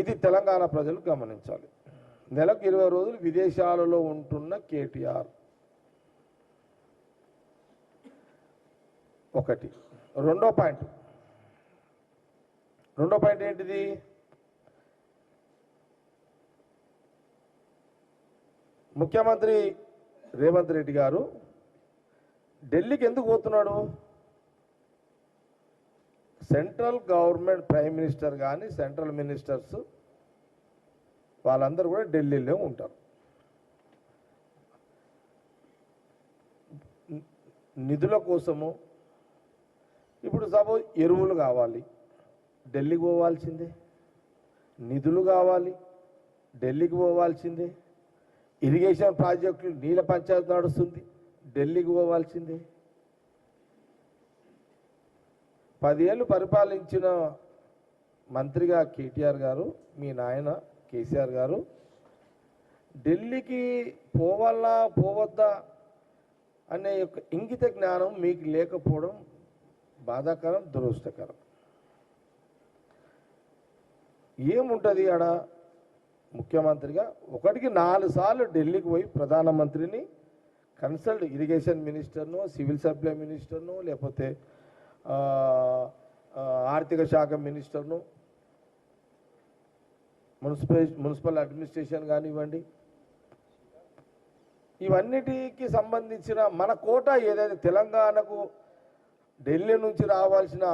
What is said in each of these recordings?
ఇది తెలంగాణ ప్రజలు గమనించాలి. నెలకు 20 రోజులు విదేశాలలో ఉంటున్న కేటీఆర్ ఒకటి. రెండో పాయింట్ ఏంటిది? ముఖ్యమంత్రి రేవంత్ రెడ్డి గారు ఢిల్లీకి ఎందుకు పోతున్నాడు? సెంట్రల్ గవర్నమెంట్ ప్రైమ్ మినిస్టర్ కానీ సెంట్రల్ మినిస్టర్స్ వాళ్ళందరూ కూడా ఢిల్లీలో ఉంటారు. నిధుల కోసము ఇప్పుడు సపోజ్ ఎరువులు కావాలి, ఢిల్లీకి పోవాల్సిందే. నిధులు కావాలి, ఢిల్లీకి పోవాల్సిందే. ఇరిగేషన్ ప్రాజెక్టులు నీళ్ళ పంచాయతీ నడుస్తుంది, ఢిల్లీకి పోవాల్సిందే. 10 ఏళ్ళు పరిపాలించిన మంత్రిగా కేటీఆర్ గారు, మీ నాయన కేసీఆర్ గారు ఢిల్లీకి పోవాలా పోవద్దా అనే యొక్క ఇంగిత జ్ఞానం మీకు లేకపోవడం బాధాకరం, దురదృష్టకరం. ఏముంటుంది ఆడ? ముఖ్యమంత్రిగా 1కి 4 సార్లు ఢిల్లీకి పోయి ప్రధానమంత్రిని కన్సల్ట్, ఇరిగేషన్ మినిస్టర్ను, సివిల్ సప్లై మినిస్టర్ను, లేకపోతే ఆర్థిక శాఖ మినిస్టర్ను, మున్సిపల్ అడ్మినిస్ట్రేషన్ కానివ్వండి, ఇవన్నిటికి సంబంధించిన మన కోటా ఏదైతే తెలంగాణకు ఢిల్లీ నుంచి రావాల్సిన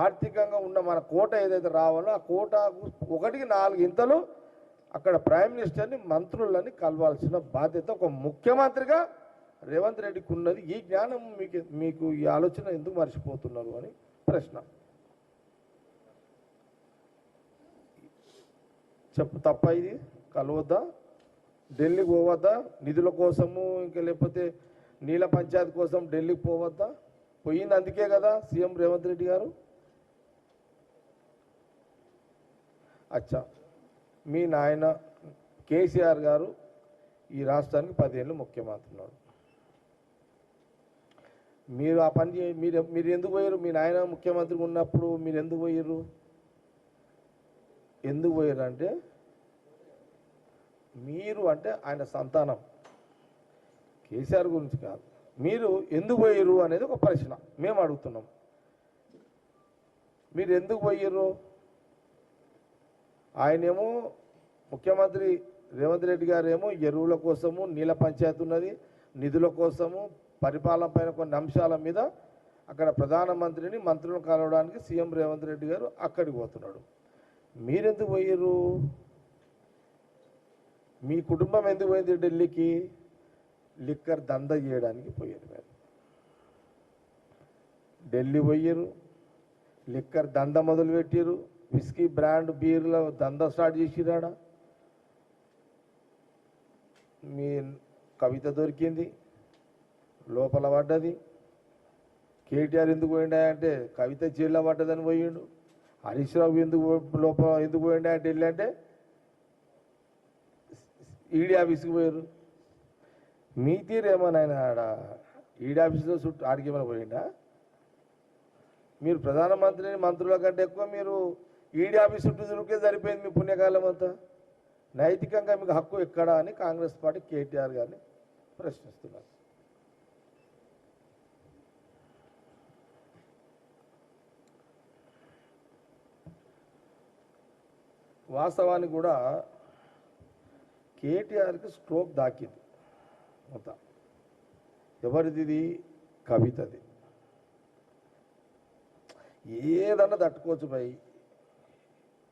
ఆర్థికంగా ఉన్న మన కోట ఏదైతే రావాలో ఆ కోటాకు 1కి 4 ఇంతలు అక్కడ ప్రైమ్ మినిస్టర్ని, మంత్రులని కలవాల్సిన బాధ్యత ఒక ముఖ్యమంత్రిగా రేవంత్ రెడ్డికి ఉన్నది. ఈ జ్ఞానం మీకు ఈ ఆలోచన ఎందుకు మర్చిపోతున్నారు అని ప్రశ్న. తప్ప ఇది? కలవద్దా? ఢిల్లీకి పోవద్దా? నిధుల కోసము ఇంకా లేకపోతే నీళ్ళ పంచాయతీ కోసం ఢిల్లీకి పోవద్దా? పోయింది అందుకే కదా సీఎం రేవంత్ రెడ్డి గారు. అచ్చా, మీ నాయన కేసీఆర్ గారు ఈ రాష్ట్రానికి 10 ఏళ్ళు ముఖ్యమంత్రి ఉన్నారు. మీరు ఆ పని మీరు ఎందుకు పోయారు? మీ నాయన ముఖ్యమంత్రిగా ఉన్నప్పుడు మీరు ఎందుకు పోయారు? ఎందుకు పోయారు అంటే, మీరు అంటే ఆయన సంతానం, కేసీఆర్ గురించి కాదు. మీరు ఎందుకు పోయారు అనేది ఒక ప్రశ్న మేము అడుగుతున్నాం. మీరు ఎందుకు పోయారు? ఆయనేమో ముఖ్యమంత్రి రేవంత్ రెడ్డి గారేమో ఎరువుల కోసము, నీళ్ళ పంచాయతీ ఉన్నది, నిధుల కోసము, పరిపాలన పైన కొన్ని అంశాల మీద అక్కడ ప్రధానమంత్రిని, మంత్రులను కలవడానికి సీఎం రేవంత్ రెడ్డి గారు అక్కడికి పోతున్నాడు. మీరెందుకు పోయారు? మీ కుటుంబం ఎందుకు పోయింది ఢిల్లీకి? లిక్కర్ దందా చేయడానికి పోయారు. మీరు ఢిల్లీ పోయారు, లిక్కర్ దందా మొదలుపెట్టారు, విస్కీ బ్రాండ్ బీర్ల దందా స్టార్ట్ చేసిరాడ. మీ కవిత దొరికింది, లోపల పడ్డది. కేటీఆర్ ఎందుకు పోయిండా అంటే కవిత జైల్లో పడ్డదని పోయిండు. హరీష్ రావు ఎందుకు పోయిండా అంటే వెళ్ళి అంటే ఈడీ ఆఫీస్కి పోయారు. మీ తీరేమన్నా ఆయన ఆడ ఈడీ ఆఫీస్లో చుట్టూ ఆడికి ఏమైనా పోయిండా? మీరు ప్రధానమంత్రిని, మంత్రుల కంటే ఎక్కువ మీరు ఈడీ ఆఫీస్ చుట్టూ తిరిగితే సరిపోయింది మీ పుణ్యకాలం అంతా. నైతికంగా మీకు హక్కు ఎక్కడా అని కాంగ్రెస్ పార్టీ కేటీఆర్ గారిని ప్రశ్నిస్తున్నారు. వాస్తవానికి కూడా కేటీఆర్కి స్ట్రోక్ దాకింది మొత్తం. ఎవరిది? కవితది. ఏదన్నా తట్టుకోవచ్చు భయ్,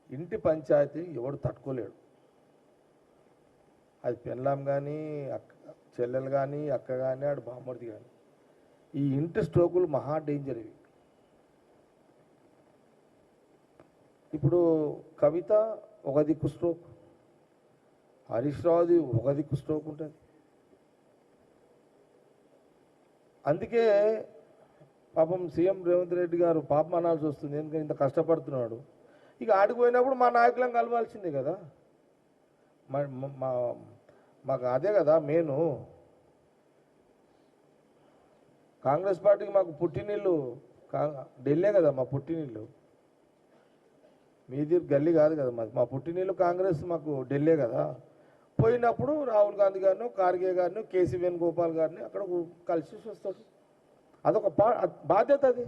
ఇంటి పంచాయతీ ఎవడు తట్టుకోలేడు. అది పెళ్ళాం కానీ, చెల్లెలు కానీ, అక్క కానీ, ఆడు బామ్మర్ది కానీ. ఈ ఇంటి స్ట్రోకులు మహా డేంజర్ ఇవి. ఇప్పుడు కవిత ఒక దిక్కు స్ట్రోక్, హరీష్ రావుది ఒక దిక్కు స్ట్రోక్ ఉంటుంది. అందుకే పాపం సీఎం రేవంత్ రెడ్డి గారు పాపం అనాల్సి వస్తుంది. ఎందుకంటే ఇంత కష్టపడుతున్నాడు. ఇక ఆడిపోయినప్పుడు మా నాయకులను కలవాల్సిందే కదా. మాకు అదే కదా మెయిన్. కాంగ్రెస్ పార్టీకి మాకు పుట్టినీళ్ళు ఢిల్లీ కదా మా పుట్టినీళ్ళు. మీది గల్లీ కాదు కదా మాది, మా పుట్టినీళ్ళు కాంగ్రెస్, మాకు ఢిల్లీ కదా. పోయినప్పుడు రాహుల్ గాంధీ గారిని, ఖార్గే గారిని, కేసీ వేణుగోపాల్ గారిని అక్కడ కలిసి వస్తాడు. అదొక బాధ్యత. అది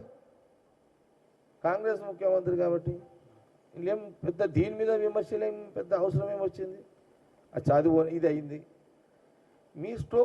కాంగ్రెస్ ముఖ్యమంత్రి కాబట్టి ఇంకేం పెద్ద దీని మీద విమర్శలేం పెద్ద అవసరం ఏమొచ్చింది. ఆ చదువు ఇది అయింది. మీ స్టోక్